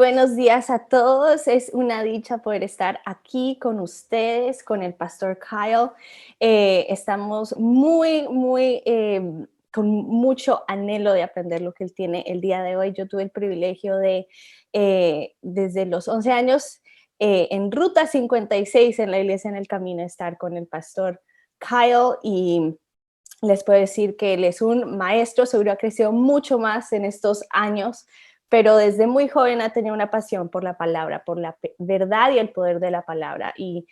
buenos días a todos. Es una dicha poder estar aquí con ustedes, con el pastor Kyle. Estamos con mucho anhelo de aprender lo que él tiene el día de hoy. Yo tuve el privilegio de, desde los 11 años, en Ruta 56 en la Iglesia en el Camino, estar con el pastor Kyle y les puedo decir que él es un maestro, seguro ha crecido mucho más en estos años, pero desde muy joven ha tenido una pasión por la palabra, por la verdad y el poder de la palabra. Y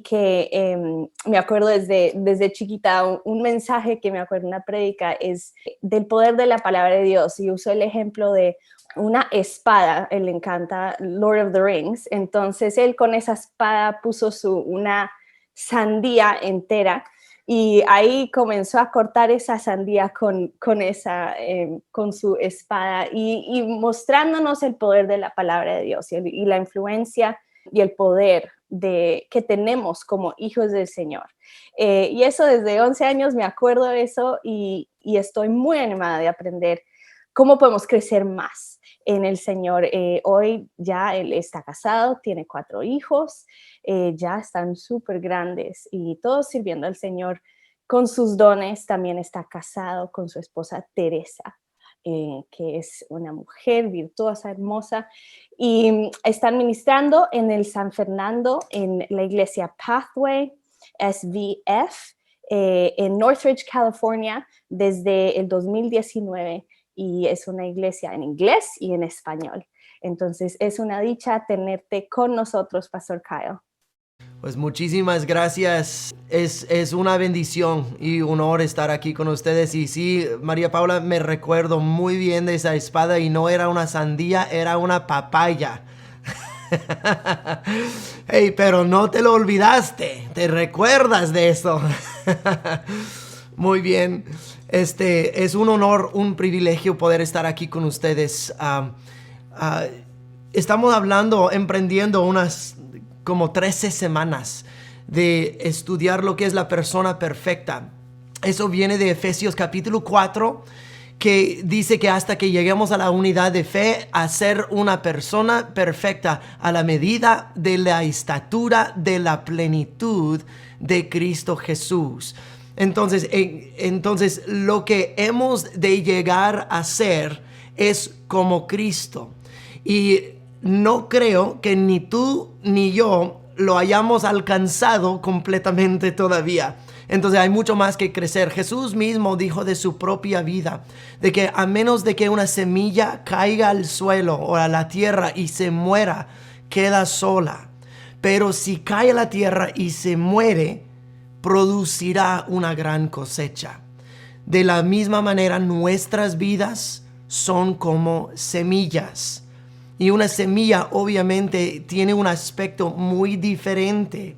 que me acuerdo desde chiquita, un mensaje que me acuerdo, una prédica, es del poder de la palabra de Dios. Y uso el ejemplo de una espada, él le encanta Lord of the Rings, entonces él con esa espada puso una sandía entera y ahí comenzó a cortar esa sandía con su espada y mostrándonos el poder de la palabra de Dios y la influencia y el poder que tenemos como hijos del Señor. Y eso desde 11 años me acuerdo de eso y estoy muy animada de aprender cómo podemos crecer más en el Señor. Hoy ya él está casado, tiene 4 hijos, ya están súper grandes y todos sirviendo al Señor con sus dones. También está casado con su esposa Teresa, que es una mujer virtuosa, hermosa, y están ministrando en el San Fernando, en la iglesia Pathway, SVF, en Northridge, California, desde el 2019, y es una iglesia en inglés y en español. Entonces es una dicha tenerte con nosotros, Pastor Kyle. Pues muchísimas gracias. Es una bendición y un honor estar aquí con ustedes. Y sí, María Paula, me recuerdo muy bien de esa espada y no era una sandía, era una papaya. Hey, pero no te lo olvidaste, te recuerdas de eso. Muy bien. Es un honor, un privilegio poder estar aquí con ustedes. Estamos emprendiendo unas como 13 semanas de estudiar lo que es la persona perfecta. Eso viene de Efesios capítulo 4, que dice que hasta que lleguemos a la unidad de fe, a ser una persona perfecta a la medida de la estatura de la plenitud de Cristo Jesús. Entonces lo que hemos de llegar a ser es como Cristo. Y no creo que ni tú ni yo lo hayamos alcanzado completamente todavía. Entonces hay mucho más que crecer. Jesús mismo dijo de su propia vida, de que a menos de que una semilla caiga al suelo o a la tierra y se muera, queda sola. Pero si cae a la tierra y se muere, producirá una gran cosecha. De la misma manera, nuestras vidas son como semillas. Y una semilla obviamente tiene un aspecto muy diferente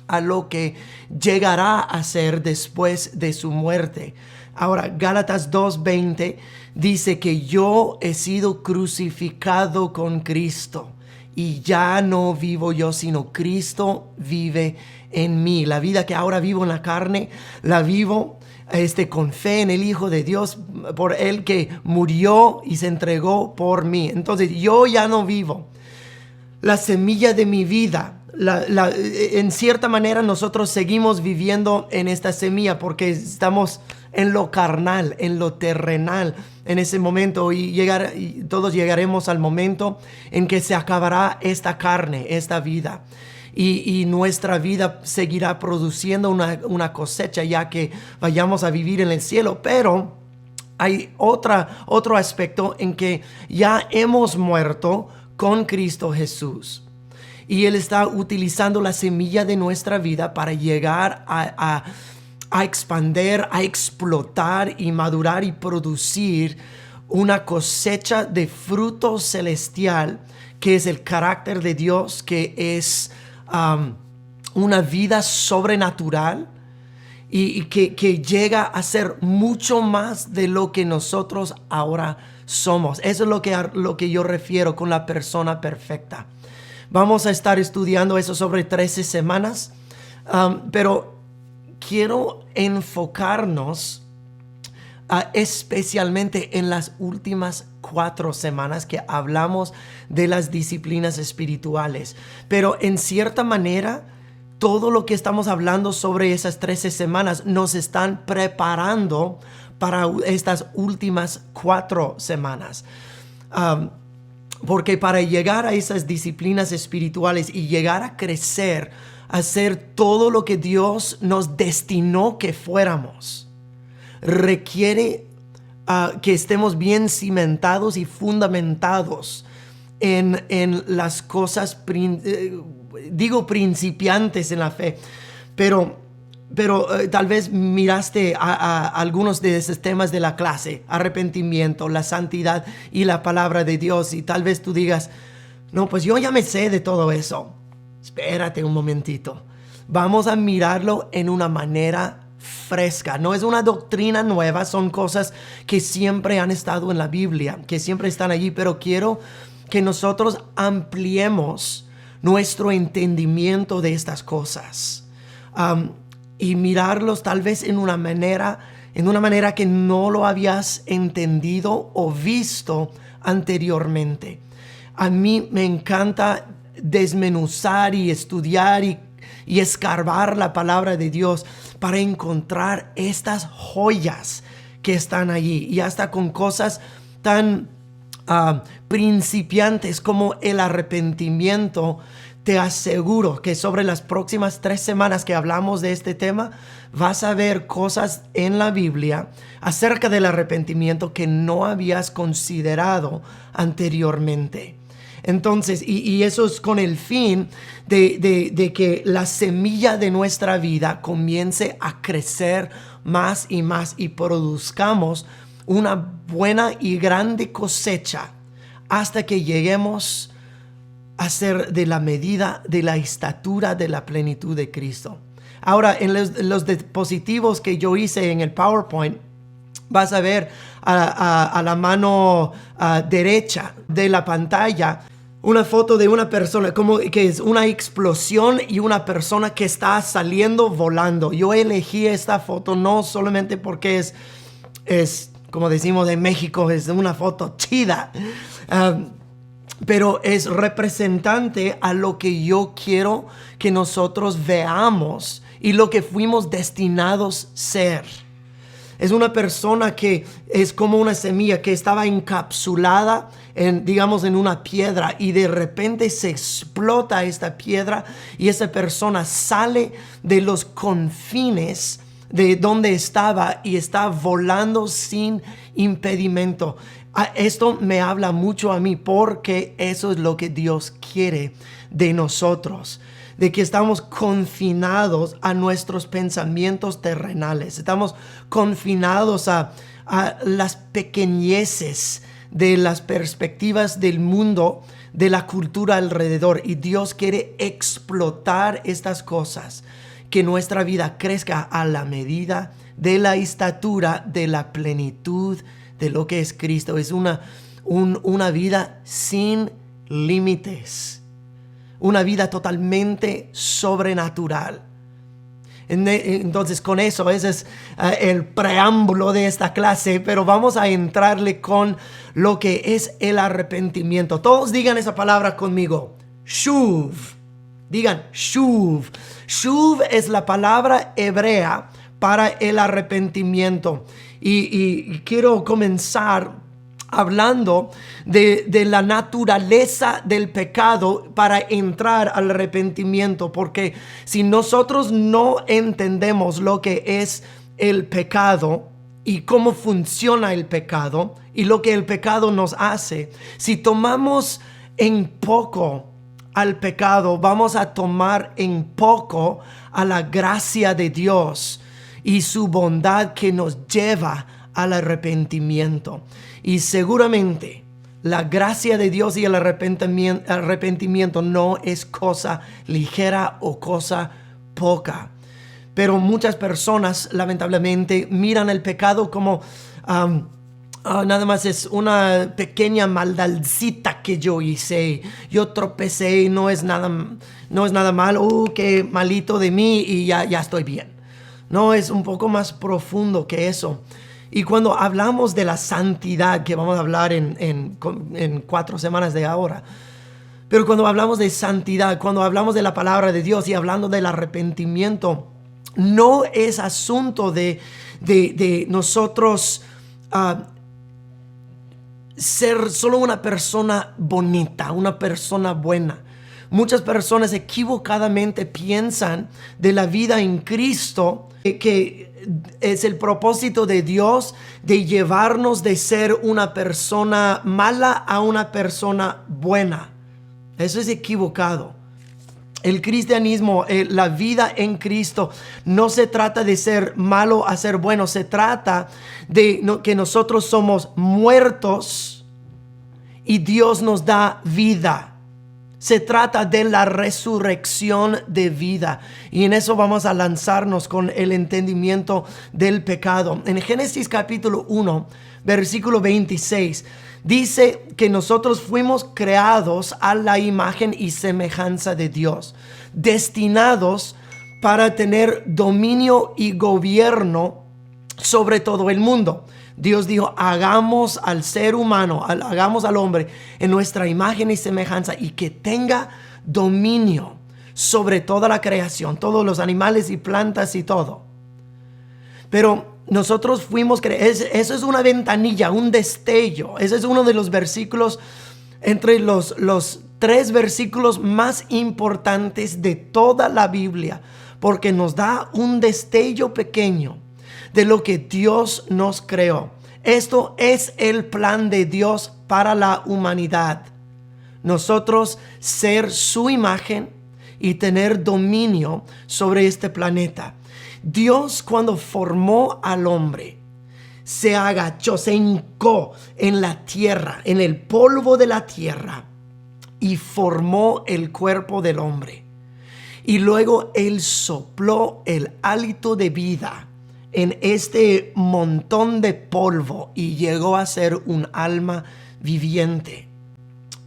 a lo que llegará a ser después de su muerte. Ahora, Gálatas 2:20 dice que yo he sido crucificado con Cristo y ya no vivo yo, sino Cristo vive en mí. La vida que ahora vivo en la carne, la vivo con fe en el Hijo de Dios, por Él que murió y se entregó por mí. Entonces yo ya no vivo. La semilla de mi vida, en cierta manera nosotros seguimos viviendo en esta semilla porque estamos en lo carnal, en lo terrenal en ese momento, y todos llegaremos al momento en que se acabará esta carne, esta vida. Y nuestra vida seguirá produciendo una cosecha ya que vayamos a vivir en el cielo. Pero hay otro aspecto en que ya hemos muerto con Cristo Jesús. Y Él está utilizando la semilla de nuestra vida para llegar a expandir, a explotar y madurar y producir una cosecha de fruto celestial, que es el carácter de Dios, que es una vida sobrenatural y que llega a ser mucho más de lo que nosotros ahora somos. Eso es lo que yo refiero con la persona perfecta. Vamos a estar estudiando eso sobre 13 semanas, pero quiero enfocarnos especialmente en las últimas 4 semanas que hablamos de las disciplinas espirituales. Pero en cierta manera, todo lo que estamos hablando sobre esas 13 semanas nos están preparando para estas últimas 4 semanas. Porque para llegar a esas disciplinas espirituales y llegar a crecer, a ser todo lo que Dios nos destinó que fuéramos, requiere que estemos bien cimentados y fundamentados en las cosas, principiantes en la fe. Pero tal vez miraste a algunos de esos temas de la clase: arrepentimiento, la santidad y la palabra de Dios. Y tal vez tú digas, no, pues yo ya me sé de todo eso. Espérate un momentito. Vamos a mirarlo en una manera fresca. No es una doctrina nueva, son cosas que siempre han estado en la Biblia, que siempre están allí, pero quiero que nosotros ampliemos nuestro entendimiento de estas cosas. Y mirarlos tal vez en una manera que no lo habías entendido o visto anteriormente. A mí me encanta desmenuzar y estudiar y escarbar la palabra de Dios para encontrar estas joyas que están allí, y hasta con cosas tan principiantes como el arrepentimiento. Te aseguro que sobre las próximas 3 semanas que hablamos de este tema, vas a ver cosas en la Biblia acerca del arrepentimiento que no habías considerado anteriormente. Entonces, y eso es con el fin de que la semilla de nuestra vida comience a crecer más y más y produzcamos una buena y grande cosecha hasta que lleguemos a ser de la medida de la estatura de la plenitud de Cristo. Ahora, en los dispositivos que yo hice en el PowerPoint, vas a ver a la mano derecha de la pantalla una foto de una persona, como que es una explosión y una persona que está saliendo volando. Yo elegí esta foto no solamente porque es como decimos en México, es una foto chida, pero es representante a lo que yo quiero que nosotros veamos y lo que fuimos destinados a ser. Es una persona que es como una semilla que estaba encapsulada en una piedra, y de repente se explota esta piedra y esa persona sale de los confines de donde estaba y está volando sin impedimento. Esto me habla mucho a mí, porque eso es lo que Dios quiere de nosotros, de que estamos confinados a nuestros pensamientos terrenales, estamos confinados a las pequeñeces de las perspectivas del mundo, de la cultura alrededor, y Dios quiere explotar estas cosas, que nuestra vida crezca a la medida de la estatura de la plenitud de lo que es Cristo. Es una vida sin límites, una vida totalmente sobrenatural. Entonces, con eso, ese es el preámbulo de esta clase, pero vamos a entrarle con lo que es el arrepentimiento. Todos digan esa palabra conmigo: shuv. Digan shuv. Shuv es la palabra hebrea para el arrepentimiento. Y quiero comenzar hablando de la naturaleza del pecado para entrar al arrepentimiento, porque si nosotros no entendemos lo que es el pecado y cómo funciona el pecado y lo que el pecado nos hace, si tomamos en poco al pecado, vamos a tomar en poco a la gracia de Dios y su bondad que nos lleva al arrepentimiento. Y seguramente la gracia de Dios y el arrepentimiento no es cosa ligera o cosa poca. Pero muchas personas lamentablemente miran el pecado como nada más es una pequeña maldadcita que yo hice. Yo tropecé y no es nada mal. Qué malito de mí, y ya estoy bien. No, es un poco más profundo que eso. Y cuando hablamos de la santidad, que vamos a hablar en 4 semanas de ahora, pero cuando hablamos de santidad, cuando hablamos de la palabra de Dios y hablando del arrepentimiento, no es asunto de nosotros ser solo una persona bonita, una persona buena. Muchas personas equivocadamente piensan de la vida en Cristo que es el propósito de Dios de llevarnos de ser una persona mala a una persona buena. Eso es equivocado. El cristianismo, la vida en Cristo, no se trata de ser malo a ser bueno. Se trata de que nosotros somos muertos y Dios nos da vida. Se trata de la resurrección de vida. Y en eso vamos a lanzarnos con el entendimiento del pecado. En Génesis capítulo 1, versículo 26, dice que nosotros fuimos creados a la imagen y semejanza de Dios, destinados para tener dominio y gobierno sobre todo el mundo. Dios dijo, hagamos al ser humano, hagamos al hombre en nuestra imagen y semejanza y que tenga dominio sobre toda la creación, todos los animales y plantas y todo. Pero nosotros fuimos creados, eso es una ventanilla, un destello. Ese es uno de los versículos, entre los 3 versículos más importantes de toda la Biblia, porque nos da un destello pequeño de lo que Dios nos creó. Esto es el plan de Dios para la humanidad. Nosotros ser su imagen y tener dominio sobre este planeta. Dios, cuando formó al hombre, se agachó, se hincó en la tierra, en el polvo de la tierra, y formó el cuerpo del hombre. Y luego Él sopló el hálito de vida en este montón de polvo y llegó a ser un alma viviente.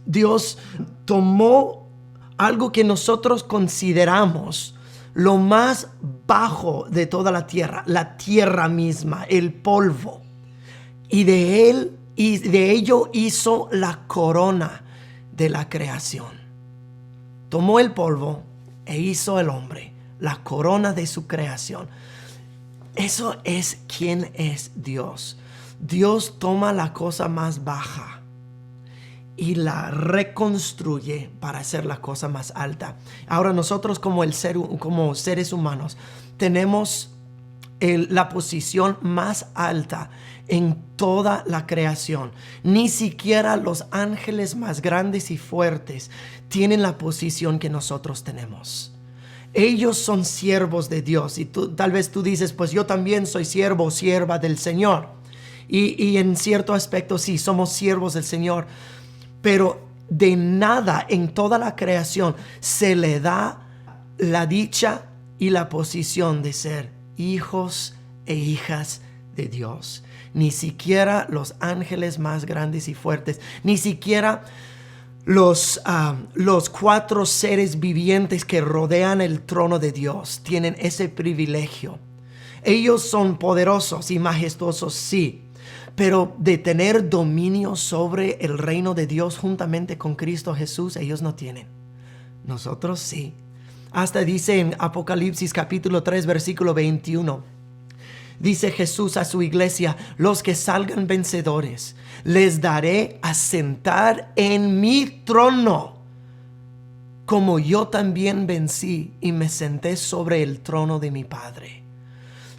Dios tomó algo que nosotros consideramos lo más bajo de toda la tierra misma, el polvo, y de ello hizo la corona de la creación. Tomó el polvo e hizo el hombre, la corona de su creación. Eso es quién es Dios. Dios toma la cosa más baja y la reconstruye para hacer la cosa más alta. Ahora nosotros como seres humanos tenemos la posición más alta en toda la creación. Ni siquiera los ángeles más grandes y fuertes tienen la posición que nosotros tenemos. Ellos son siervos de Dios. Y tal vez tú dices, pues yo también soy siervo o sierva del Señor. Y en cierto aspecto sí, somos siervos del Señor. Pero de nada en toda la creación se le da la dicha y la posición de ser hijos e hijas de Dios. Ni siquiera los ángeles más grandes y fuertes, ni siquiera los 4 seres vivientes que rodean el trono de Dios tienen ese privilegio. Ellos son poderosos y majestuosos, sí, pero de tener dominio sobre el reino de Dios juntamente con Cristo Jesús, ellos no tienen. Nosotros sí. Hasta dice en Apocalipsis capítulo 3 versículo 21. Dice Jesús a su iglesia, los que salgan vencedores, les daré a sentar en mi trono, como yo también vencí y me senté sobre el trono de mi Padre.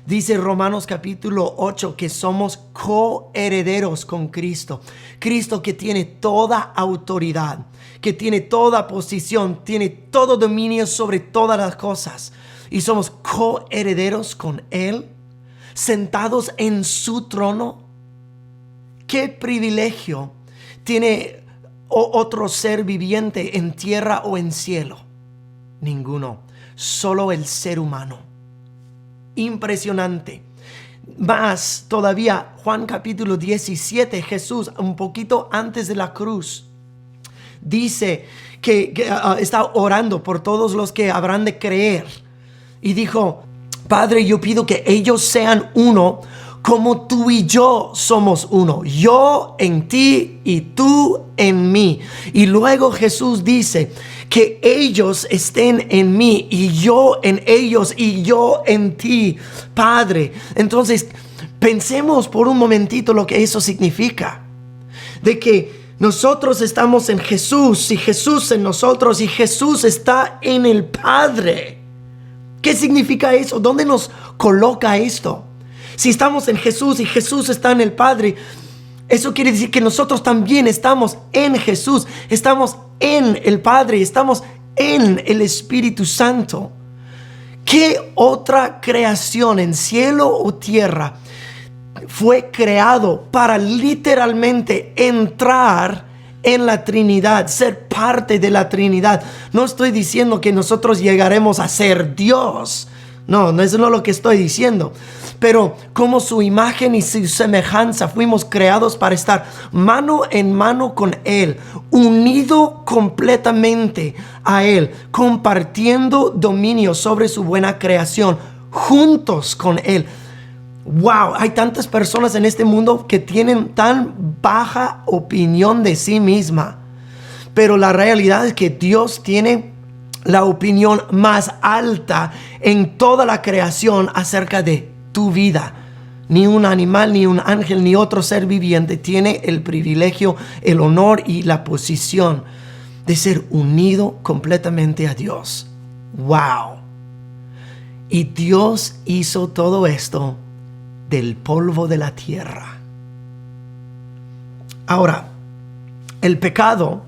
Dice Romanos capítulo 8 que somos coherederos con Cristo. Cristo que tiene toda autoridad, que tiene toda posición, tiene todo dominio sobre todas las cosas. Y somos coherederos con Él, sentados en su trono. ¿Qué privilegio tiene otro ser viviente en tierra o en cielo? Ninguno, solo el ser humano. Impresionante. Más todavía, Juan capítulo 17, Jesús, un poquito antes de la cruz, dice que está orando por todos los que habrán de creer. Y dijo, Padre, yo pido que ellos sean uno como tú y yo somos uno. Yo en ti y tú en mí. Y luego Jesús dice que ellos estén en mí y yo en ellos y yo en ti, Padre. Entonces, pensemos por un momentito lo que eso significa. De que nosotros estamos en Jesús y Jesús en nosotros y Jesús está en el Padre. ¿Qué significa eso? ¿Dónde nos coloca esto? Si estamos en Jesús y Jesús está en el Padre, eso quiere decir que nosotros también estamos en Jesús, estamos en el Padre, estamos en el Espíritu Santo. ¿Qué otra creación en cielo o tierra fue creado para literalmente entrar en la Trinidad, ser parte de la Trinidad? No estoy diciendo que nosotros llegaremos a ser Dios. No, eso no es lo que estoy diciendo. Pero como su imagen y su semejanza fuimos creados para estar mano en mano con Él, unido completamente a Él, compartiendo dominio sobre su buena creación, juntos con Él. Wow, hay tantas personas en este mundo que tienen tan baja opinión de sí misma. Pero la realidad es que Dios tiene la opinión más alta en toda la creación acerca de tu vida. Ni un animal, ni un ángel, ni otro ser viviente tiene el privilegio, el honor y la posición de ser unido completamente a Dios. Wow. Y Dios hizo todo esto del polvo de la tierra. Ahora, el pecado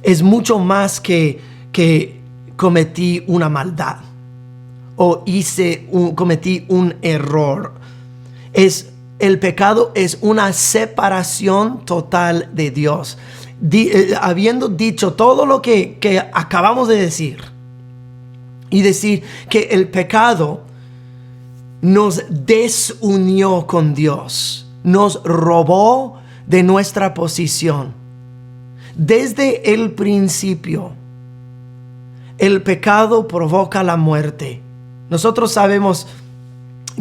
es mucho más que cometí una maldad o cometí un error. El pecado es una separación total de Dios. Habiendo dicho todo lo que acabamos de decir y decir que el pecado nos desunió con Dios, nos robó de nuestra posición. Desde el principio, el pecado provoca la muerte. Nosotros sabemos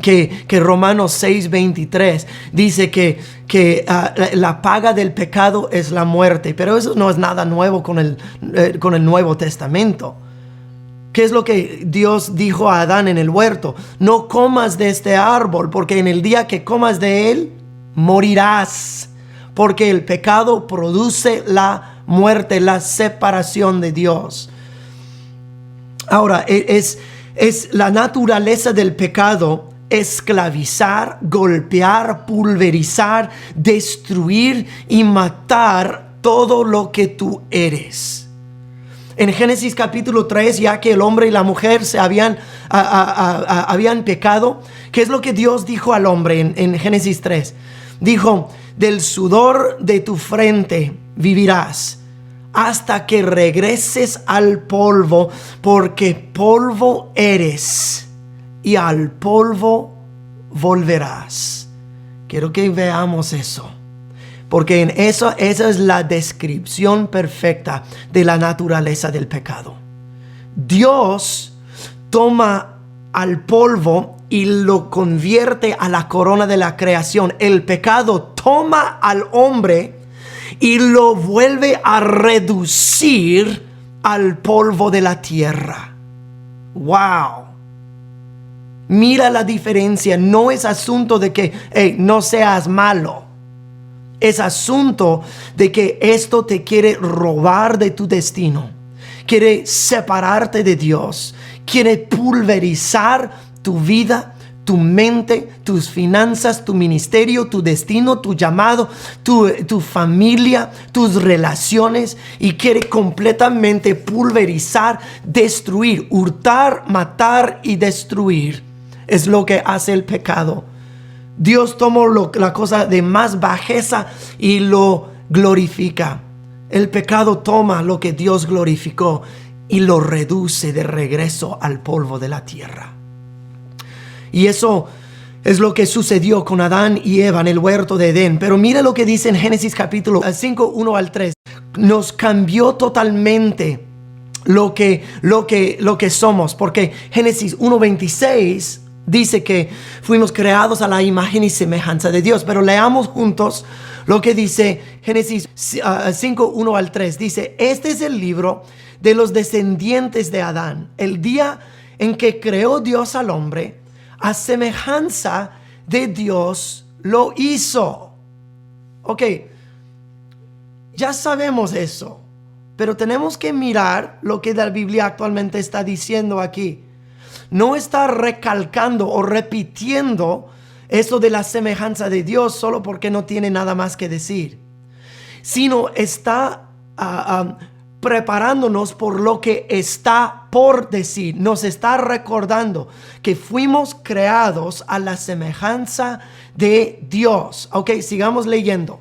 que Romanos 6:23 dice que la paga del pecado es la muerte, pero eso no es nada nuevo con el Nuevo Testamento. ¿Qué es lo que Dios dijo a Adán en el huerto? No comas de este árbol, porque en el día que comas de él, morirás. Porque el pecado produce la muerte, la separación de Dios. Ahora, es la naturaleza del pecado: esclavizar, golpear, pulverizar, destruir y matar todo lo que tú eres. En Génesis capítulo 3, ya que el hombre y la mujer se habían pecado, ¿qué es lo que Dios dijo al hombre en Génesis 3? Dijo: del sudor de tu frente vivirás hasta que regreses al polvo, porque polvo eres y al polvo volverás. Quiero que veamos eso, porque esa es la descripción perfecta de la naturaleza del pecado. Dios toma al polvo y lo convierte a la corona de la creación. El pecado toma al hombre y lo vuelve a reducir al polvo de la tierra. ¡Wow! Mira la diferencia. No es asunto de que no seas malo. Es asunto de que esto te quiere robar de tu destino. Quiere separarte de Dios. Quiere pulverizar tu vida, tu mente, tus finanzas, tu ministerio, tu destino, tu llamado, tu familia, tus relaciones, y quiere completamente pulverizar, destruir, hurtar, matar y destruir. Es lo que hace el pecado. Dios tomó la cosa de más bajeza y lo glorifica. El pecado toma lo que Dios glorificó y lo reduce de regreso al polvo de la tierra. Y eso es lo que sucedió con Adán y Eva en el huerto de Edén. Pero mira lo que dice en Génesis capítulo 5, 1 al 3. Nos cambió totalmente lo que somos. Porque Génesis 1:26 Dice que fuimos creados a la imagen y semejanza de Dios. Pero leamos juntos lo que dice Génesis 5, 1 al 3. Dice, este es el libro de los descendientes de Adán. El día en que creó Dios al hombre, a semejanza de Dios lo hizo. Ok, ya sabemos eso, pero tenemos que mirar lo que la Biblia actualmente está diciendo aquí. No está recalcando o repitiendo eso de la semejanza de Dios solo porque no tiene nada más que decir, sino está preparándonos por lo que está por decir. Nos está recordando que fuimos creados a la semejanza de Dios. Ok, sigamos leyendo.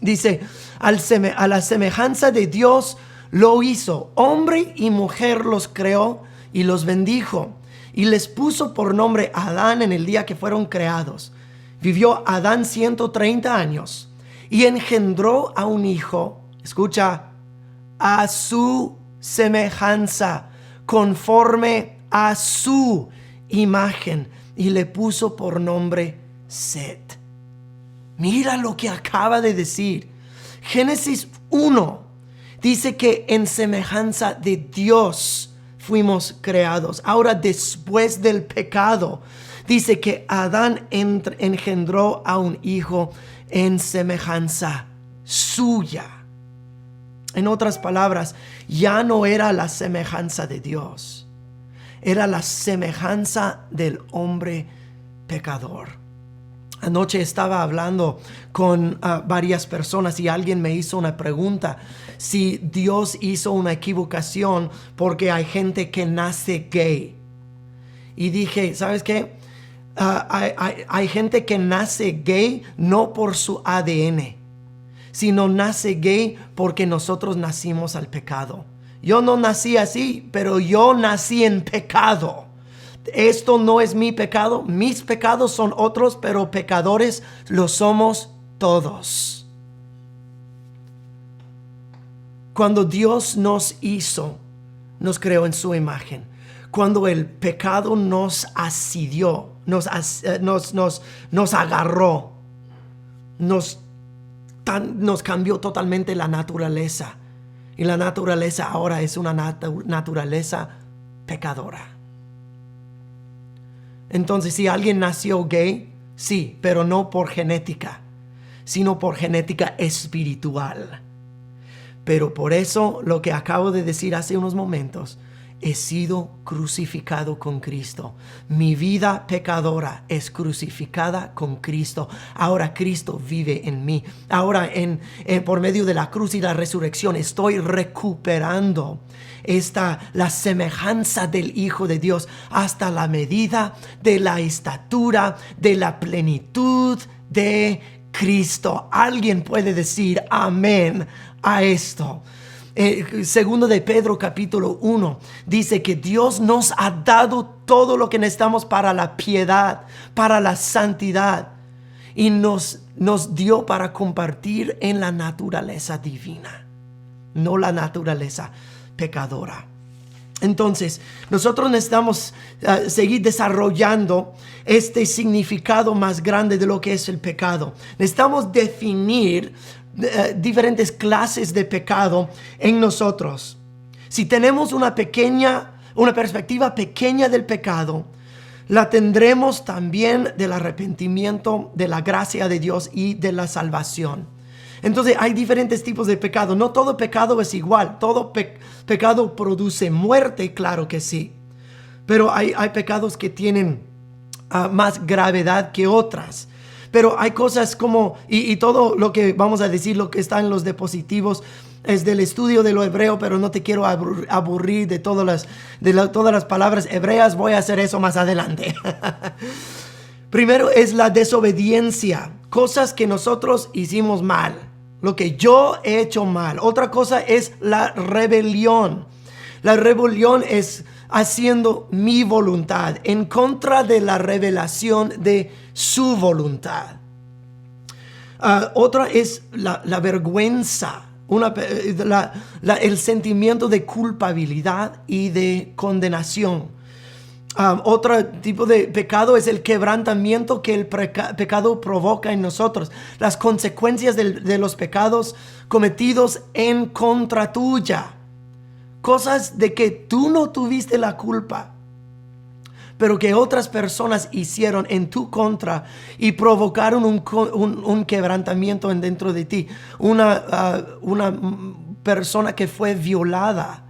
Dice, a la semejanza de Dios lo hizo. Hombre y mujer los creó y los bendijo. Y les puso por nombre Adán en el día que fueron creados. Vivió Adán 130 años y engendró a un hijo. Escucha, a su semejanza, conforme a su imagen, y le puso por nombre Set. Mira lo que acaba de decir. Génesis 1 dice que en semejanza de Dios fuimos creados. Ahora, después del pecado, dice que Adán engendró a un hijo en semejanza suya. En otras palabras, ya no era la semejanza de Dios, era la semejanza del hombre pecador. Anoche estaba hablando con varias personas y alguien me hizo una pregunta: si Dios hizo una equivocación porque hay gente que nace gay. Y dije, ¿sabes qué? Hay gente que nace gay no por su ADN, sino nace gay porque nosotros nacimos al pecado. Yo no nací así, pero yo nací en pecado. Esto no es mi pecado, mis pecados son otros, pero pecadores lo somos todos. Cuando Dios nos hizo, nos creó en su imagen. Cuando el pecado nos asidió, nos agarró, nos cambió totalmente la naturaleza. Y la naturaleza ahora es una naturaleza pecadora. Entonces, si alguien nació gay, sí, pero no por genética, sino por genética espiritual. Pero por eso, lo que acabo de decir hace unos momentos, he sido crucificado con Cristo. Mi vida pecadora es crucificada con Cristo. Ahora Cristo vive en mí. Ahora por medio de la cruz y la resurrección estoy recuperando la semejanza del Hijo de Dios hasta la medida de la estatura de la plenitud de Cristo. Alguien puede decir amén a esto. Segundo de Pedro capítulo 1 dice que Dios nos ha dado todo lo que necesitamos para la piedad, para la santidad, y nos dio para compartir en la naturaleza divina, no la naturaleza pecadora. Entonces, nosotros necesitamos seguir desarrollando este significado más grande de lo que es el pecado. Necesitamos definir diferentes clases de pecado en nosotros. Si tenemos una perspectiva pequeña del pecado, la tendremos también del arrepentimiento, de la gracia de Dios y de la salvación. Entonces hay diferentes tipos de pecado. No todo pecado es igual. Todo pecado produce muerte, claro que sí. Pero hay pecados que tienen más gravedad que otras. Pero hay cosas como, y todo lo que vamos a decir, lo que está en los diapositivos, es del estudio de lo hebreo, pero no te quiero aburrir de todas las palabras hebreas. Voy a hacer eso más adelante. Primero es la desobediencia, cosas que nosotros hicimos mal, lo que yo he hecho mal. Otra cosa es la rebelión. La rebelión es haciendo mi voluntad en contra de la revelación de su voluntad. Otra es la vergüenza, el sentimiento de culpabilidad y de condenación. Otro tipo de pecado es el quebrantamiento que el pecado provoca en nosotros. Las consecuencias de los pecados cometidos en contra tuya. Cosas de que tú no tuviste la culpa, pero que otras personas hicieron en tu contra y provocaron un quebrantamiento dentro de ti. Una persona que fue violada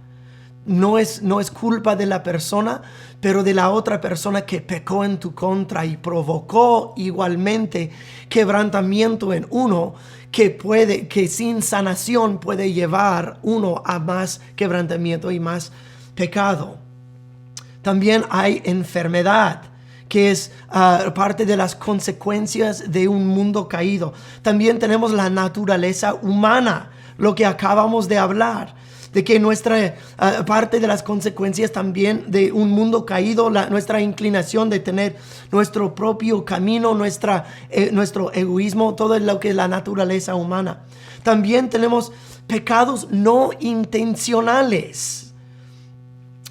no es culpa de la persona, pero de la otra persona que pecó en tu contra y provocó igualmente quebrantamiento en uno, que sin sanación puede llevar uno a más quebrantamiento y más pecado. También hay enfermedad, que es parte de las consecuencias de un mundo caído. También tenemos la naturaleza humana, lo que acabamos de hablar, de que nuestra parte de las consecuencias también de un mundo caído, nuestra inclinación de tener nuestro propio camino, nuestro egoísmo, todo lo que es la naturaleza humana. También tenemos pecados no intencionales.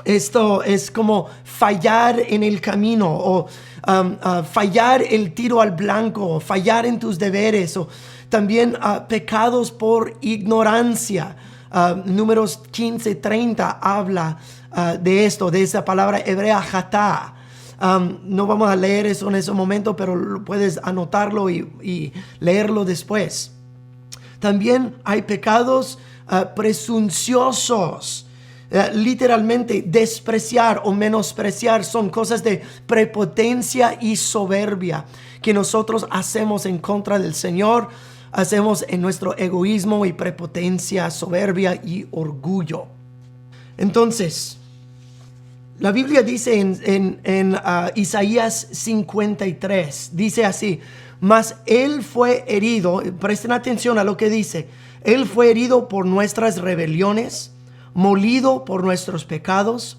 Esto es como fallar en el camino o fallar el tiro al blanco, fallar en tus deberes, o también pecados por ignorancia. Números 15:30 habla de esto, de esa palabra hebrea hatá. No vamos a leer eso en ese momento, pero puedes anotarlo y leerlo después. También hay pecados presunciosos. Literalmente despreciar o menospreciar son cosas de prepotencia y soberbia que nosotros hacemos en contra del Señor. Hacemos en nuestro egoísmo y prepotencia, soberbia y orgullo. Entonces, la Biblia dice en Isaías 53, dice así: mas Él fue herido, presten atención a lo que dice, Él fue herido por nuestras rebeliones, molido por nuestros pecados,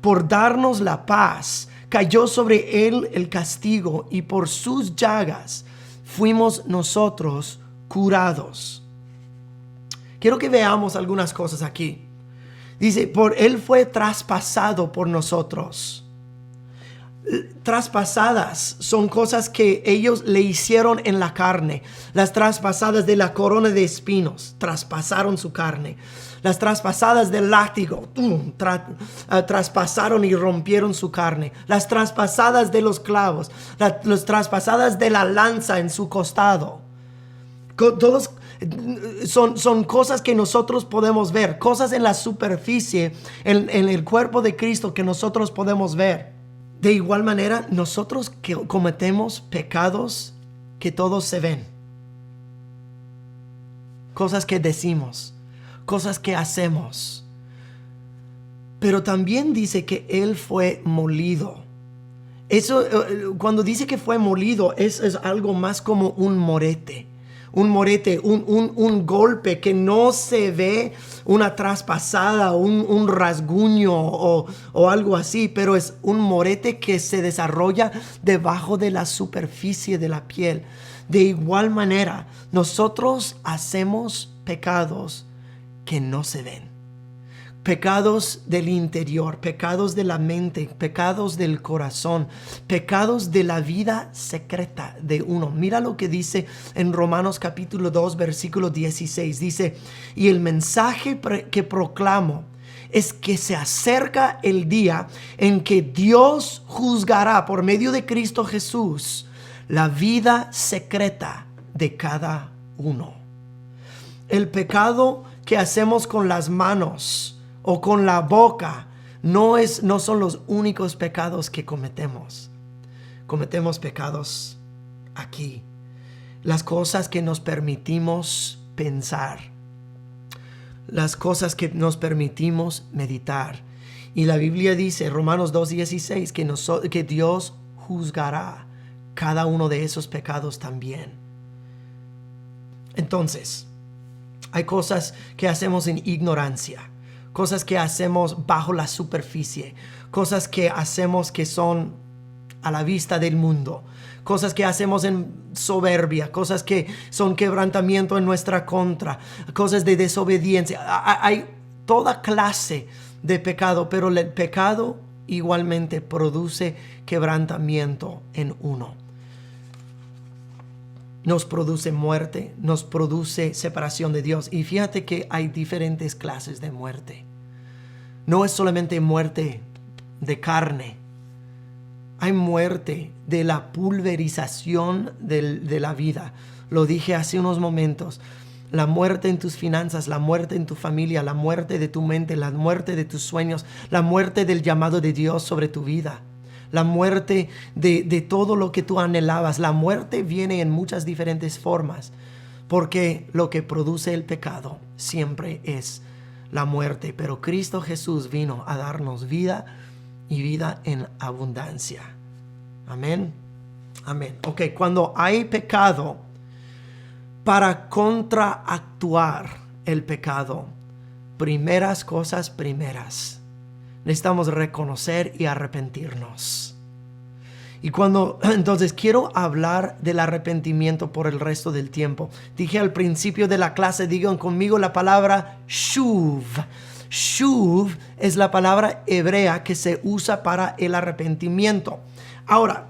por darnos la paz, cayó sobre Él el castigo, y por sus llagas fuimos nosotros curados. Quiero que veamos algunas cosas aquí. Dice, por Él fue traspasado por nosotros. Traspasadas son cosas que ellos le hicieron en la carne. Las traspasadas de la corona de espinos traspasaron su carne. Las traspasadas del látigo traspasaron y rompieron su carne. Las traspasadas de los clavos, las traspasadas de la lanza en su costado. Todos son cosas que nosotros podemos ver, cosas en la superficie, en el cuerpo de Cristo que nosotros podemos ver. De igual manera, nosotros que cometemos pecados que todos se ven. Cosas que decimos, cosas que hacemos. Pero también dice que Él fue molido. Eso, cuando dice que fue molido, es algo más como un morete. Un morete, un golpe que no se ve, una traspasada, un rasguño o algo así, pero es un morete que se desarrolla debajo de la superficie de la piel. De igual manera, nosotros hacemos pecados que no se ven. Pecados del interior, pecados de la mente, pecados del corazón, pecados de la vida secreta de uno. Mira lo que dice en Romanos capítulo 2, versículo 16. Dice, y el mensaje que proclamo es que se acerca el día en que Dios juzgará por medio de Cristo Jesús la vida secreta de cada uno. El pecado que hacemos con las manos o con la boca no son los únicos pecados que cometemos. Cometemos pecados aquí. Las cosas que nos permitimos pensar, las cosas que nos permitimos meditar. Y la Biblia dice, Romanos 2:16, que Dios juzgará cada uno de esos pecados también. Entonces, hay cosas que hacemos en ignorancia, cosas que hacemos bajo la superficie, cosas que hacemos que son a la vista del mundo, cosas que hacemos en soberbia, cosas que son quebrantamiento en nuestra contra, cosas de desobediencia. Hay toda clase de pecado, pero el pecado igualmente produce quebrantamiento en uno. Nos produce muerte, nos produce separación de Dios. Y fíjate que hay diferentes clases de muerte. No es solamente muerte de carne. Hay muerte de la pulverización de la vida. Lo dije hace unos momentos. La muerte en tus finanzas, la muerte en tu familia, la muerte de tu mente, la muerte de tus sueños, la muerte del llamado de Dios sobre tu vida, la muerte de todo lo que tú anhelabas. La muerte viene en muchas diferentes formas, porque lo que produce el pecado siempre es la muerte. Pero Cristo Jesús vino a darnos vida y vida en abundancia. Amén. Amén. Ok, cuando hay pecado, para contraactuar el pecado, primeras cosas primeras, necesitamos reconocer y arrepentirnos. Y entonces quiero hablar del arrepentimiento por el resto del tiempo. Dije al principio de la clase, digan conmigo la palabra shuv. Shuv es la palabra hebrea que se usa para el arrepentimiento. Ahora,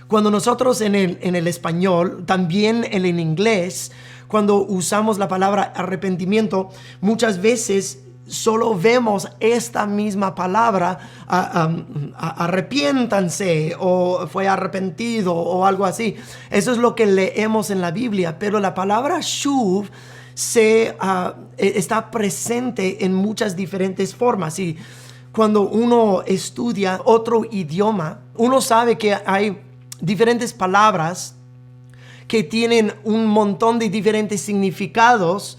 cuando nosotros en el español, también en el inglés, cuando usamos la palabra arrepentimiento, muchas veces solo vemos esta misma palabra, arrepiéntanse, o fue arrepentido, o algo así. Eso es lo que leemos en la Biblia, pero la palabra shuv está presente en muchas diferentes formas. Y cuando uno estudia otro idioma, uno sabe que hay diferentes palabras que tienen un montón de diferentes significados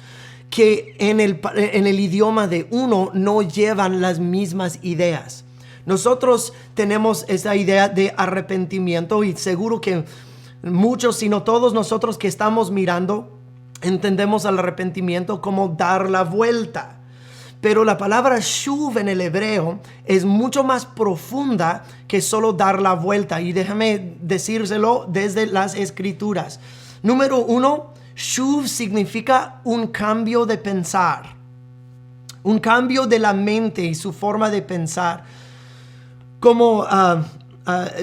que en el idioma de uno no llevan las mismas ideas. Nosotros tenemos esa idea de arrepentimiento y seguro que muchos, si no todos nosotros que estamos mirando, entendemos al arrepentimiento como dar la vuelta. Pero la palabra shuv en el hebreo es mucho más profunda que solo dar la vuelta. Y déjame decírselo desde las escrituras. Número 1, shuv significa un cambio de pensar. Un cambio de la mente y su forma de pensar. Como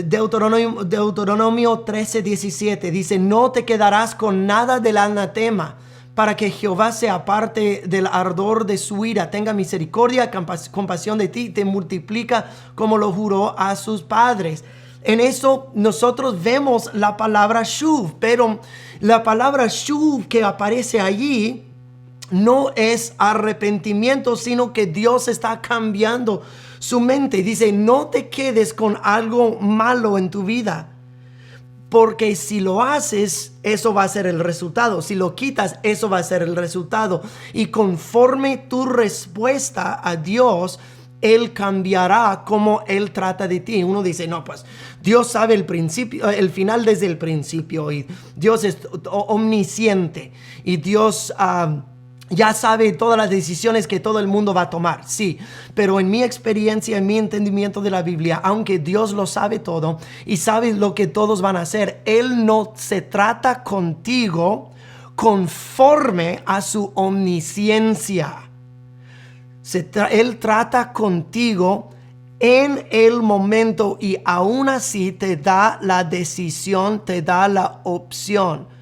Deuteronomio 13:17 dice, no te quedarás con nada del anatema, para que Jehová se aparte del ardor de su ira, tenga misericordia, compasión de ti, te multiplica como lo juró a sus padres. En eso nosotros vemos la palabra shuv, pero la palabra shuv que aparece allí no es arrepentimiento, sino que Dios está cambiando su mente. Dice, no te quedes con algo malo en tu vida, porque si lo haces, eso va a ser el resultado. Si lo quitas, eso va a ser el resultado. Y conforme tu respuesta a Dios, Él cambiará cómo Él trata de ti. Uno dice, no, pues Dios sabe el principio, el final desde el principio. Y Dios es omnisciente. Y Dios ya sabe todas las decisiones que todo el mundo va a tomar. Sí, pero en mi experiencia, en mi entendimiento de la Biblia, aunque Dios lo sabe todo y sabe lo que todos van a hacer, Él no se trata contigo conforme a su omnisciencia. Él trata contigo en el momento y aún así te da la decisión, te da la opción.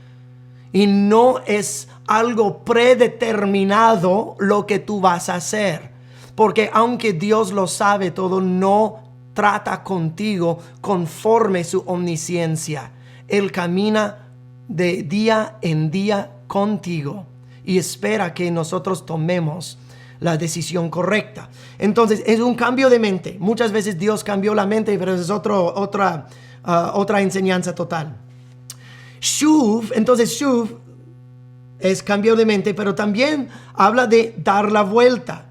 Y no es algo predeterminado lo que tú vas a hacer. Porque aunque Dios lo sabe todo, no trata contigo conforme su omnisciencia. Él camina de día en día contigo y espera que nosotros tomemos la decisión correcta. Entonces es un cambio de mente. Muchas veces Dios cambió la mente, pero es otra enseñanza total. Shuv, entonces shuv es cambio de mente, pero también habla de dar la vuelta.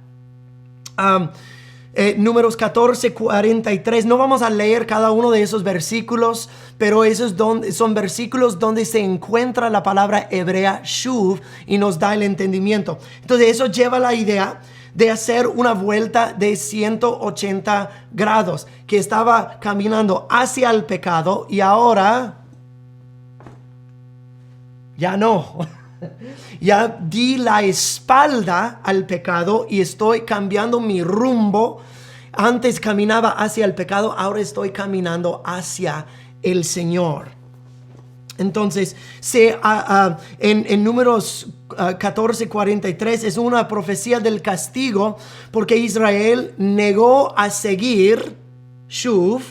Números 14:43. No vamos a leer cada uno de esos versículos, pero esos son versículos donde se encuentra la palabra hebrea shuv y nos da el entendimiento. Entonces eso lleva la idea de hacer una vuelta de 180 grados, que estaba caminando hacia el pecado y ahora ya no. Ya di la espalda al pecado y estoy cambiando mi rumbo Antes caminaba hacia el pecado, ahora estoy caminando hacia el Señor. Entonces, en Números 14:43 es una profecía del castigo porque Israel negó a seguir Shuv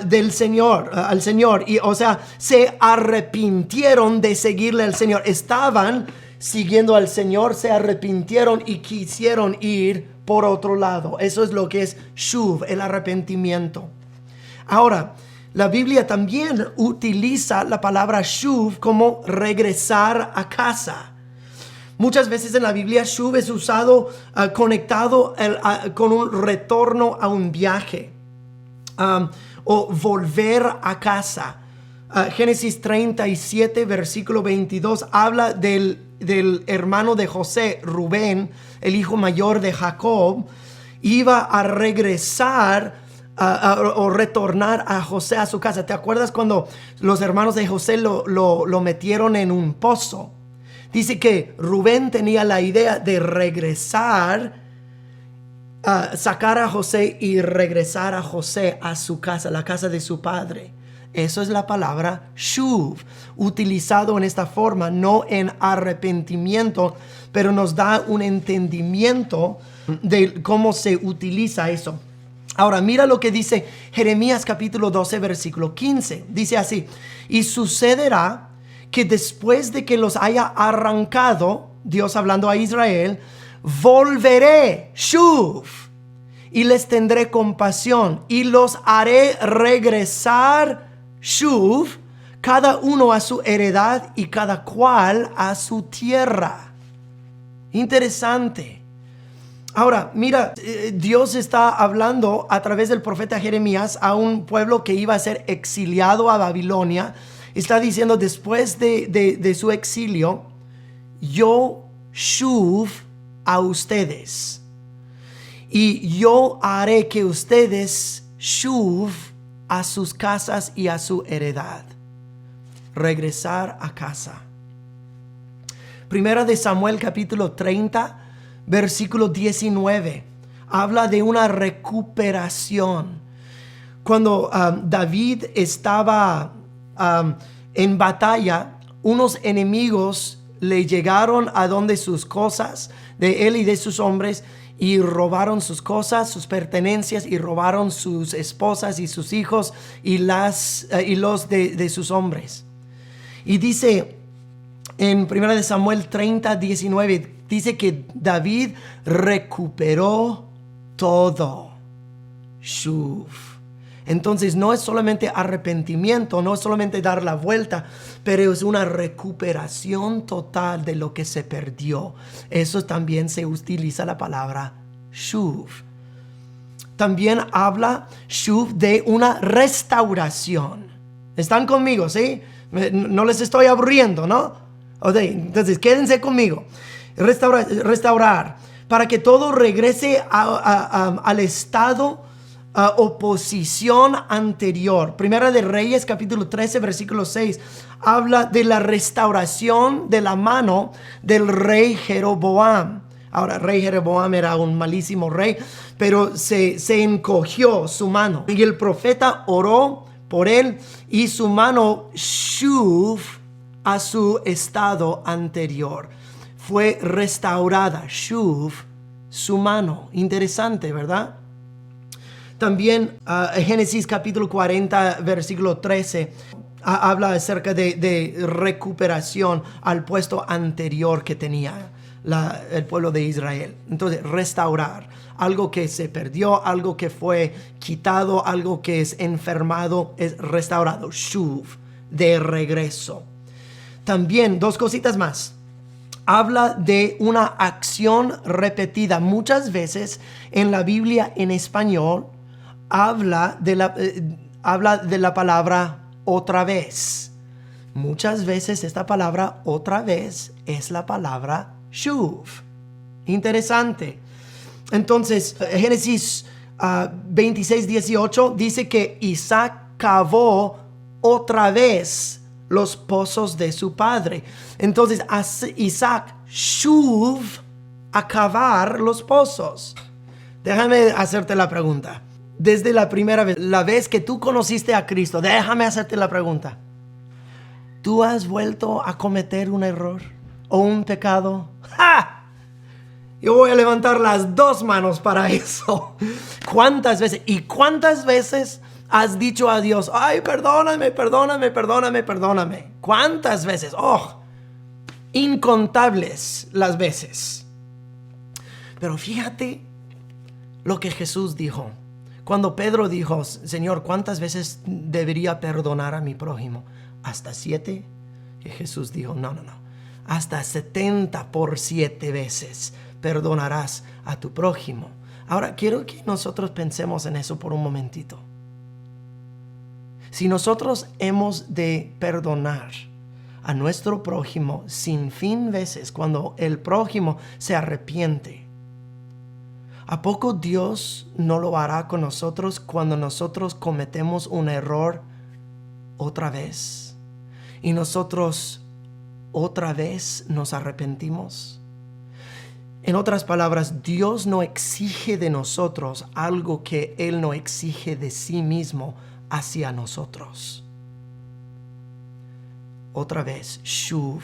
del Señor, al Señor. Y, o sea, se arrepintieron de seguirle al Señor. Estaban siguiendo al Señor, se arrepintieron y quisieron ir por otro lado. Eso es lo que es Shuv, el arrepentimiento. Ahora, la Biblia también utiliza la palabra shuv como regresar a casa. Muchas veces en la Biblia shuv es usado conectado con un retorno a un viaje o volver a casa. Génesis 37 versículo 22 habla del hermano de José, Rubén, el hijo mayor de Jacob. Iba a regresar o retornar a José a su casa. ¿Te acuerdas cuando los hermanos de José lo metieron en un pozo? Dice que Rubén tenía la idea de regresar, sacar a José y regresar a José a su casa, la casa de su padre. Eso es la palabra shuv, utilizado en esta forma, no en arrepentimiento, pero nos da un entendimiento de cómo se utiliza eso. Ahora, mira lo que dice Jeremías capítulo 12, versículo 15. Dice así: y sucederá que después de que los haya arrancado, Dios hablando a Israel, volveré, shuv, y les tendré compasión, y los haré regresar, shuv, cada uno a su heredad y cada cual a su tierra. Interesante. Ahora, mira, Dios está hablando a través del profeta Jeremías a un pueblo que iba a ser exiliado a Babilonia. Está diciendo, después de su exilio, yo shuv a ustedes. Y yo haré que ustedes shuv a sus casas y a su heredad. Regresar a casa. Primera de Samuel capítulo 30. Versículo 19 habla de una recuperación. Cuando David estaba en batalla, unos enemigos le llegaron a donde sus cosas, de él y de sus hombres, y robaron sus cosas, sus pertenencias, y robaron sus esposas y sus hijos y los de sus hombres. Y dice en 1 Samuel 30, 19, dice que David recuperó todo. Shuv. Entonces no es solamente arrepentimiento, no es solamente dar la vuelta, pero es una recuperación total de lo que se perdió. Eso también se utiliza la palabra shuv. También habla shuv de una restauración. ¿Están conmigo? ¿Sí? No les estoy aburriendo, ¿no? Okay, entonces quédense conmigo. Restaurar para que todo regrese al estado oposición anterior. Primera de Reyes capítulo 13 versículo 6 habla de la restauración de la mano del rey Jeroboam. Ahora, rey Jeroboam era un malísimo rey, pero se encogió su mano y el profeta oró por él y su mano shuv a su estado anterior. Fue restaurada, shuv, su mano. Interesante, ¿verdad? También Génesis capítulo 40, versículo 13, habla acerca de recuperación al puesto anterior que tenía el pueblo de Israel. Entonces, restaurar algo que se perdió, algo que fue quitado, algo que es enfermado, es restaurado, shuv, de regreso. También, dos cositas más. Habla de una acción repetida. Muchas veces en la Biblia en español habla de la palabra otra vez. Muchas veces esta palabra otra vez es la palabra shuv. Interesante. Entonces, Génesis 26, 18 dice que Isaac cavó otra vez los pozos de su padre. Entonces Isaac shuv a cavar los pozos. Déjame hacerte la pregunta. Desde la primera vez, la vez que tú conociste a Cristo, déjame hacerte la pregunta. ¿Tú has vuelto a cometer un error o un pecado? ¡Ja! Yo voy a levantar las dos manos para eso. ¿Cuántas veces? ¿Y cuántas veces has dicho a Dios, ay, perdóname, perdóname, perdóname, perdóname? ¿Cuántas veces? Oh, incontables las veces. Pero fíjate lo que Jesús dijo. Cuando Pedro dijo, Señor, ¿cuántas veces debería perdonar a mi prójimo? ¿Hasta 7? Y Jesús dijo, no. Hasta 70 por 7 veces perdonarás a tu prójimo. Ahora, quiero que nosotros pensemos en eso por un momentito. Si nosotros hemos de perdonar a nuestro prójimo sin fin veces cuando el prójimo se arrepiente, ¿a poco Dios no lo hará con nosotros cuando nosotros cometemos un error otra vez y nosotros otra vez nos arrepentimos? En otras palabras, Dios no exige de nosotros algo que Él no exige de sí mismo hacia nosotros. Otra vez, shuv.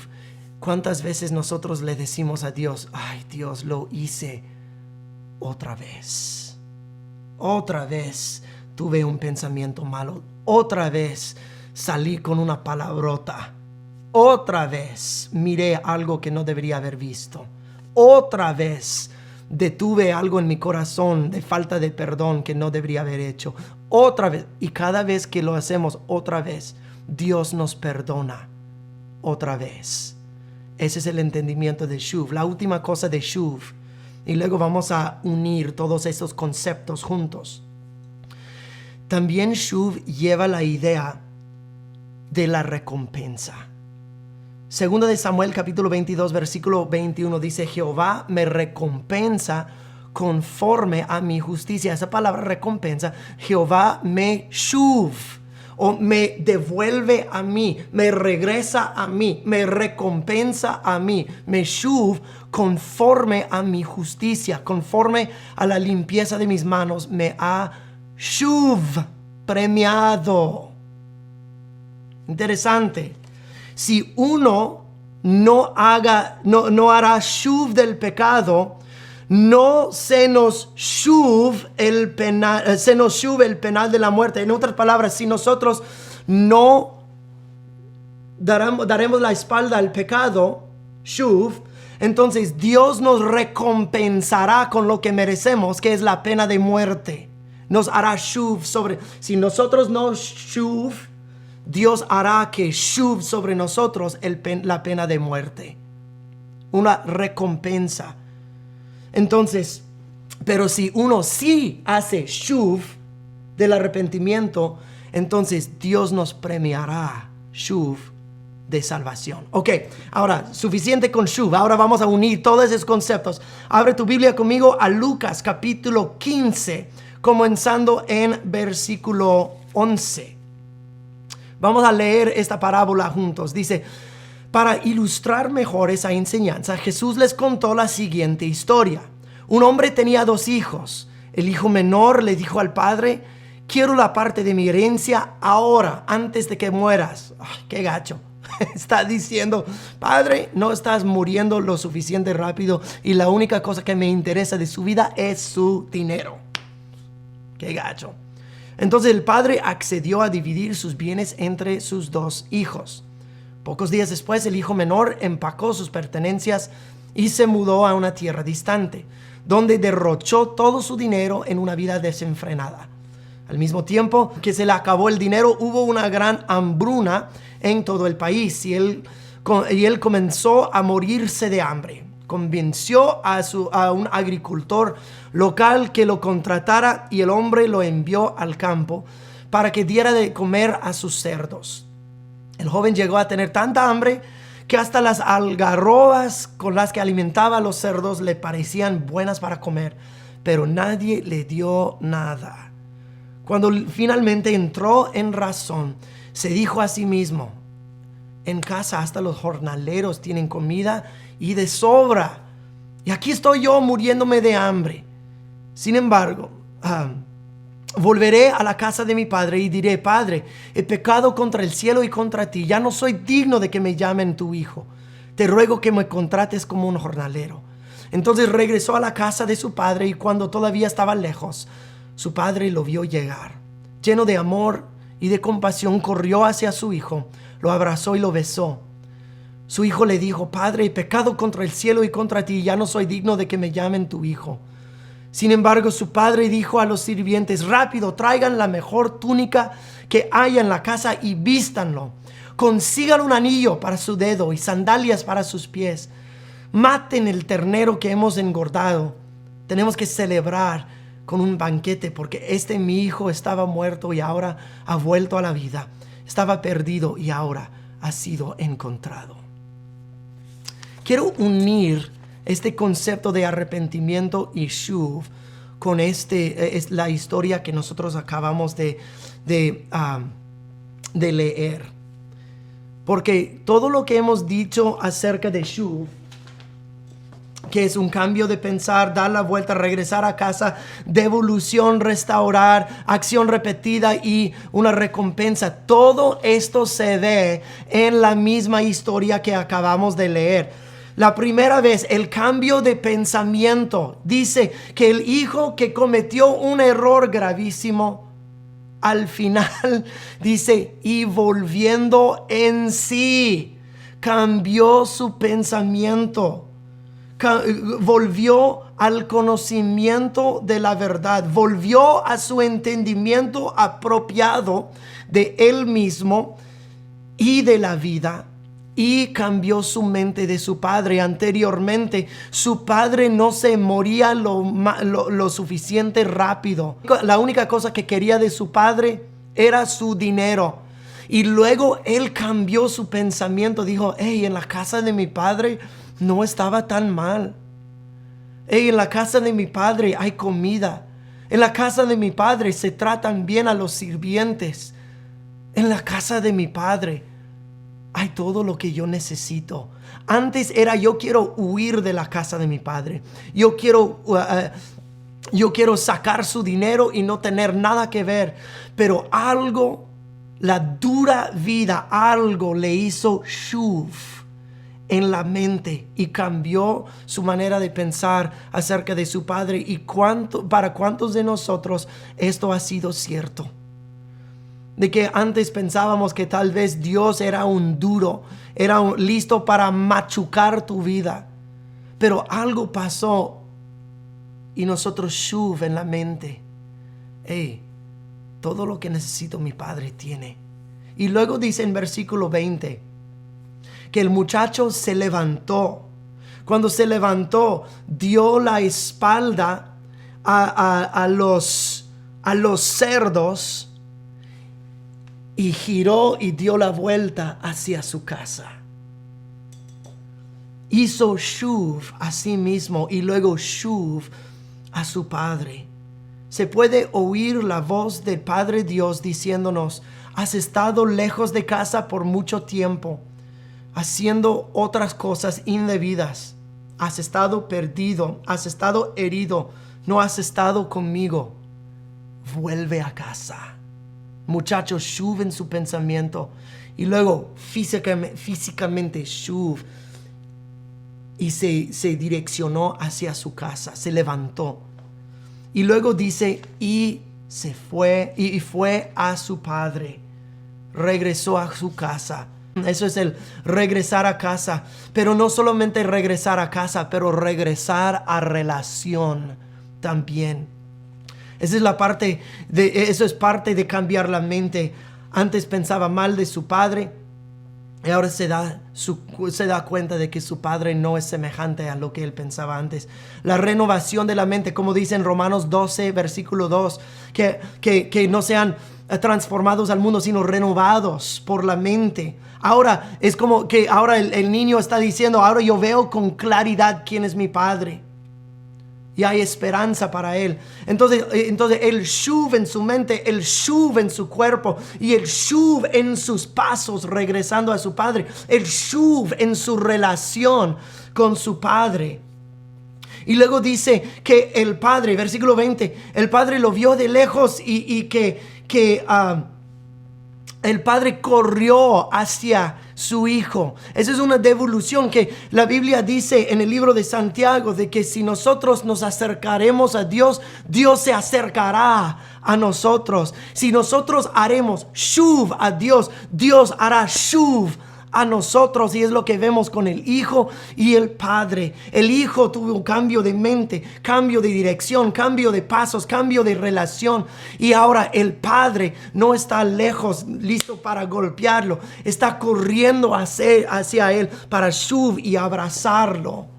¿Cuántas veces nosotros le decimos a Dios, ay Dios, lo hice otra vez? Otra vez tuve un pensamiento malo. Otra vez salí con una palabrota. Otra vez miré algo que no debería haber visto. Otra vez detuve algo en mi corazón de falta de perdón que no debería haber hecho. Otra vez. Y cada vez que lo hacemos otra vez, Dios nos perdona otra vez. Ese es el entendimiento de shuv. La última cosa de shuv. Y luego vamos a unir todos estos conceptos juntos. También shuv lleva la idea de la recompensa. Segundo de Samuel capítulo 22 versículo 21 dice, Jehová me recompensa conforme a mi justicia. Esa palabra recompensa, Jehová me shuv, o me devuelve a mí, me regresa a mí, me recompensa a mí, me shuv conforme a mi justicia, conforme a la limpieza de mis manos, me ha shuv premiado. Interesante. Si uno no hará shuv del pecado, no se nos shuv el penal de la muerte. En otras palabras, si nosotros no daremos la espalda al pecado, shuv, entonces Dios nos recompensará con lo que merecemos, que es la pena de muerte. Nos hará shuv sobre. Si nosotros no shuv, Dios hará que shuv sobre nosotros la pena de muerte. Una recompensa. Entonces, pero si uno sí hace shuv del arrepentimiento, entonces Dios nos premiará shuv de salvación. Ok, ahora, suficiente con shuv. Ahora vamos a unir todos esos conceptos. Abre tu Biblia conmigo a Lucas capítulo 15, comenzando en versículo 11. Vamos a leer esta parábola juntos. Dice, para ilustrar mejor esa enseñanza, Jesús les contó la siguiente historia. Un hombre tenía 2 hijos. El hijo menor le dijo al padre, quiero la parte de mi herencia ahora, antes de que mueras. Ay, qué gacho. Está diciendo, padre, no estás muriendo lo suficiente rápido y la única cosa que me interesa de su vida es su dinero. Qué gacho. Entonces el padre accedió a dividir sus bienes entre sus 2 hijos. Pocos días después, el hijo menor empacó sus pertenencias y se mudó a una tierra distante, donde derrochó todo su dinero en una vida desenfrenada. Al mismo tiempo que se le acabó el dinero, hubo una gran hambruna en todo el país y él comenzó a morirse de hambre. Convenció a un agricultor local que lo contratara y el hombre lo envió al campo para que diera de comer a sus cerdos. El joven llegó a tener tanta hambre que hasta las algarrobas con las que alimentaba a los cerdos le parecían buenas para comer, pero nadie le dio nada. Cuando finalmente entró en razón, se dijo a sí mismo, en casa hasta los jornaleros tienen comida y de sobra, y aquí estoy yo muriéndome de hambre. Sin embargo, volveré a la casa de mi padre y diré: Padre, he pecado contra el cielo y contra ti. Ya no soy digno de que me llamen tu hijo. Te ruego que me contrates como un jornalero. Entonces regresó a la casa de su padre, y cuando todavía estaba lejos, su padre lo vio llegar. Lleno de amor y de compasión, corrió hacia su hijo, lo abrazó y lo besó. Su hijo le dijo: Padre, he pecado contra el cielo y contra ti. Ya no soy digno de que me llamen tu hijo. Sin embargo, su padre dijo a los sirvientes: rápido, traigan la mejor túnica que haya en la casa y vístanlo. Consigan un anillo para su dedo y sandalias para sus pies. Maten el ternero que hemos engordado. Tenemos que celebrar con un banquete, porque mi hijo estaba muerto y ahora ha vuelto a la vida. Estaba perdido y ahora ha sido encontrado. Quiero unir este concepto de arrepentimiento y shuv con es la historia que nosotros acabamos de leer. Porque todo lo que hemos dicho acerca de shuv, que es un cambio de pensar, dar la vuelta, regresar a casa, devolución, restaurar, acción repetida y una recompensa. Todo esto se ve en la misma historia que acabamos de leer. La primera vez, el cambio de pensamiento. Dice que el hijo que cometió un error gravísimo, al final dice: y volviendo en sí, cambió su pensamiento. Volvió al conocimiento de la verdad, volvió a su entendimiento apropiado de él mismo y de la vida, y cambió su mente de su padre. Anteriormente, su padre no se moría lo suficiente rápido. La única cosa que quería de su padre era su dinero. Y luego él cambió su pensamiento. Dijo: hey, en la casa de mi padre no estaba tan mal. Hey, en la casa de mi padre hay comida. En la casa de mi padre se tratan bien a los sirvientes. En la casa de mi padre hay todo lo que yo necesito. Antes era: yo quiero huir de la casa de mi padre. Yo quiero sacar su dinero y no tener nada que ver. Pero la dura vida, algo le hizo shuv en la mente y cambió su manera de pensar acerca de su padre. ¿Y para cuántos de nosotros esto ha sido cierto? De que antes pensábamos que tal vez Dios era un duro, listo para machucar tu vida. Pero algo pasó y nosotros shuv en la mente: hey, todo lo que necesito mi padre tiene. Y luego dice en versículo 20 que el muchacho se levantó. Cuando se levantó, dio la espalda a los cerdos y giró y dio la vuelta hacia su casa. Hizo shuv a sí mismo y luego shuv a su padre. Se puede oír la voz del Padre Dios diciéndonos: has estado lejos de casa por mucho tiempo, haciendo otras cosas indebidas. Has estado perdido, has estado herido, no has estado conmigo. Vuelve a casa. Muchachos, shuv en su pensamiento y luego físicamente shuv, y se direccionó hacia su casa, se levantó. Y luego dice: y se fue y fue a su padre, regresó a su casa. Eso es el regresar a casa, pero no solamente regresar a casa, pero regresar a relación también. Eso es parte de cambiar la mente. Antes pensaba mal de su padre y ahora se da cuenta de que su padre no es semejante a lo que él pensaba antes. La renovación de la mente, como dice en Romanos 12, versículo 2, que no sean transformados al mundo, sino renovados por la mente. Ahora es como que ahora el niño está diciendo: ahora yo veo con claridad quién es mi padre. Y hay esperanza para él. Entonces el shuv en su mente, el shuv en su cuerpo y el shuv en sus pasos regresando a su padre. El shuv en su relación con su padre. Y luego dice que el padre, versículo 20, el padre lo vio de lejos y que el padre corrió hacia su hijo. Esa es una devolución que la Biblia dice en el libro de Santiago, de que si nosotros nos acercaremos a Dios, Dios se acercará a nosotros. Si nosotros haremos shuv a Dios, Dios hará shuv a nosotros. Y es lo que vemos con el hijo y el padre. El hijo tuvo un cambio de mente, cambio de dirección, cambio de pasos, cambio de relación. Y ahora el padre no está lejos, listo para golpearlo. Está corriendo hacia él para shuv y abrazarlo.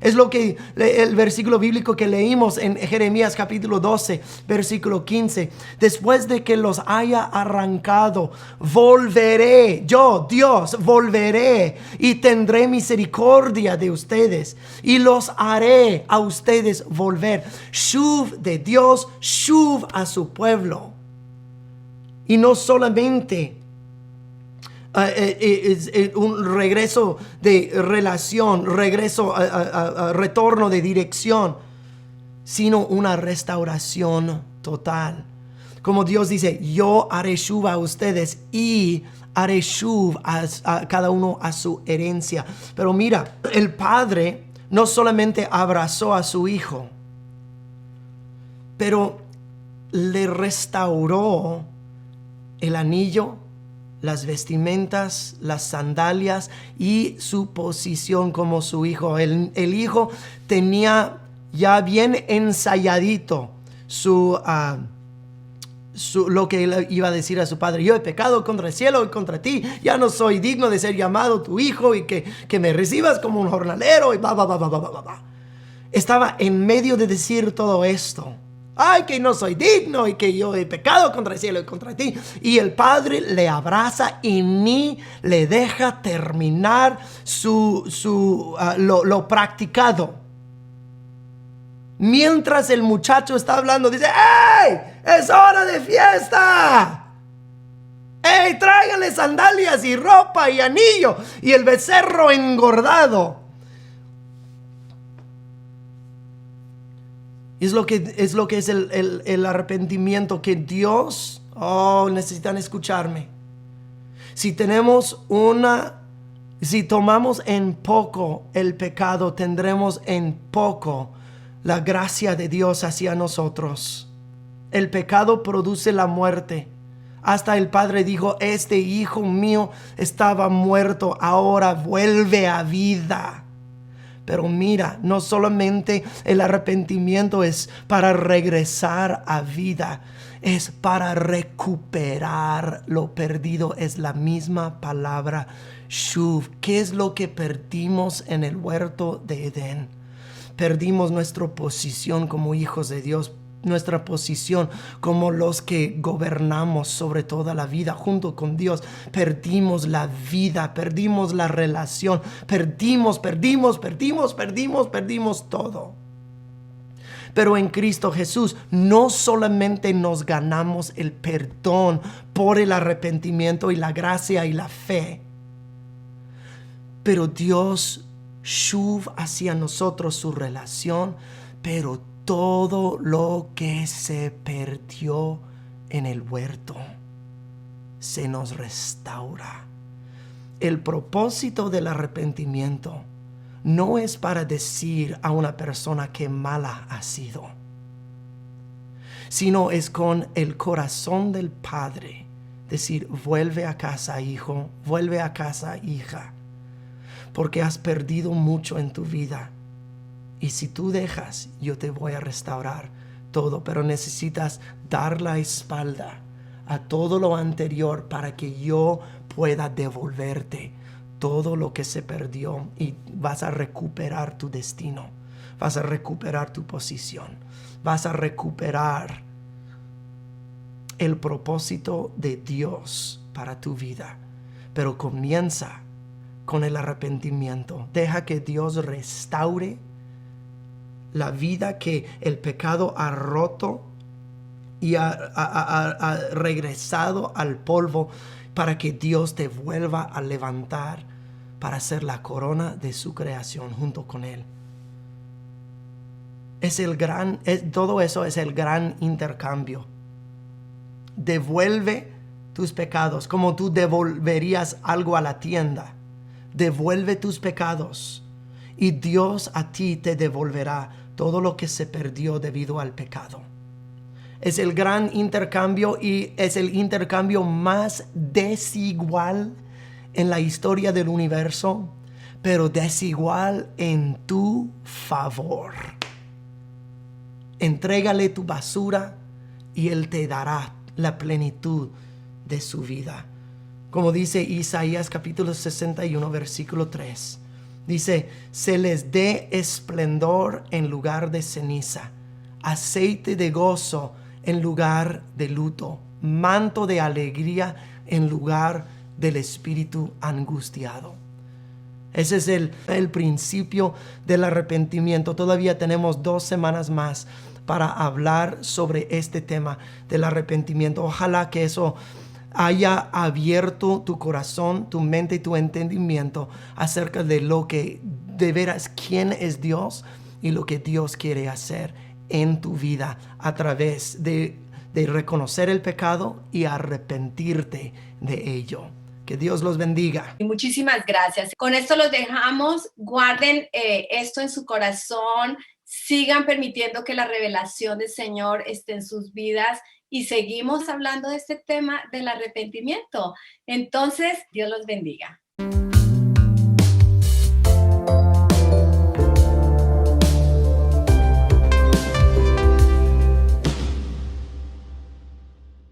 Es lo que el versículo bíblico que leímos en Jeremías capítulo 12, versículo 15. Después de que los haya arrancado, volveré, yo, Dios, volveré y tendré misericordia de ustedes y los haré a ustedes volver. Shuv de Dios, shuv a su pueblo. Y no solamente un regreso de relación, regreso a retorno de dirección, sino una restauración total. Como Dios dice, yo haré shuv a ustedes y haré shuv a cada uno a su herencia. Pero mira, el padre no solamente abrazó a su hijo, pero le restauró el anillo, las vestimentas, las sandalias y su posición como su hijo. El hijo tenía ya bien ensayadito lo que él iba a decir a su padre. Yo he pecado contra el cielo y contra ti. Ya no soy digno de ser llamado tu hijo y que me recibas como un jornalero y bla, bla, bla, bla, bla, bla, bla. Estaba en medio de decir todo esto. Ay, que no soy digno y que yo he pecado contra el cielo y contra ti. Y el padre le abraza y ni le deja terminar lo practicado. Mientras el muchacho está hablando, dice: ¡Ey! ¡Es hora de fiesta! ¡Ey! Tráiganle sandalias y ropa y anillo y el becerro engordado. Es lo que es el arrepentimiento que Dios, necesitan escucharme. Si tomamos en poco el pecado, tendremos en poco la gracia de Dios hacia nosotros. El pecado produce la muerte. Hasta el padre dijo: este hijo mío estaba muerto, ahora vuelve a vida. Pero mira, no solamente el arrepentimiento es para regresar a vida, es para recuperar lo perdido. Es la misma palabra shuv. ¿Qué es lo que perdimos en el huerto de Edén? Perdimos nuestra posición como hijos de Dios, nuestra posición como los que gobernamos sobre toda la vida junto con Dios. Perdimos la vida, perdimos la relación, perdimos todo. Pero en Cristo Jesús no solamente nos ganamos el perdón por el arrepentimiento y la gracia y la fe, pero Dios shuv hacia nosotros su relación, pero todo lo que se perdió en el huerto se nos restaura. El propósito del arrepentimiento no es para decir a una persona que mala ha sido, sino es con el corazón del Padre decir: vuelve a casa, hijo, vuelve a casa, hija, porque has perdido mucho en tu vida. Y si tú dejas, yo te voy a restaurar todo. Pero necesitas dar la espalda a todo lo anterior para que yo pueda devolverte todo lo que se perdió. Y vas a recuperar tu destino. Vas a recuperar tu posición. Vas a recuperar el propósito de Dios para tu vida. Pero comienza con el arrepentimiento. Deja que Dios restaure la vida que el pecado ha roto y ha regresado al polvo, para que Dios te vuelva a levantar para ser la corona de su creación junto con Él. Todo eso es el gran intercambio. Devuelve tus pecados, como tú devolverías algo a la tienda. Devuelve tus pecados y Dios a ti te devolverá todo lo que se perdió debido al pecado. Es el gran intercambio y es el intercambio más desigual en la historia del universo, pero desigual en tu favor. Entrégale tu basura y Él te dará la plenitud de su vida. Como dice Isaías capítulo 61 versículo 3. Dice, se les dé esplendor en lugar de ceniza, aceite de gozo en lugar de luto, manto de alegría en lugar del espíritu angustiado. Ese es el principio del arrepentimiento. Todavía tenemos 2 semanas más para hablar sobre este tema del arrepentimiento. Ojalá que eso haya abierto tu corazón, tu mente y tu entendimiento acerca de lo que de veras quién es Dios y lo que Dios quiere hacer en tu vida a través de reconocer el pecado y arrepentirte de ello. Que Dios los bendiga. Y muchísimas gracias. Con esto los dejamos. Guarden esto en su corazón. Sigan permitiendo que la revelación del Señor esté en sus vidas. Y seguimos hablando de este tema del arrepentimiento. Entonces, Dios los bendiga.